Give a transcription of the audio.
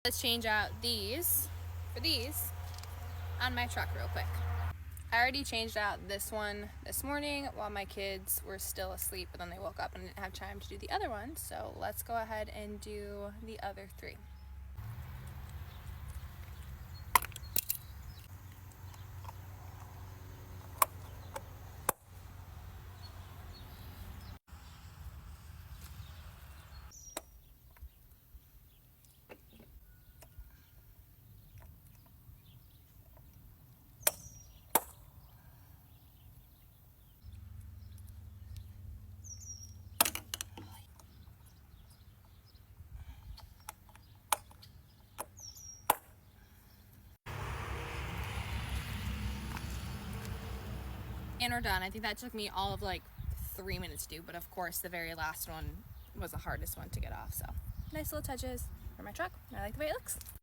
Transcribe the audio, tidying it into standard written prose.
Let's change out these for these on my truck real quick. I already changed out this one this morning while my kids were still asleep, but then they woke up and didn't have time to do the other one. So let's go ahead and do the other three. And we're done. I think that took me all of like 3 minutes to do, but of course the very last one was the hardest one to get off. So nice little touches for my truck. I like the way it looks.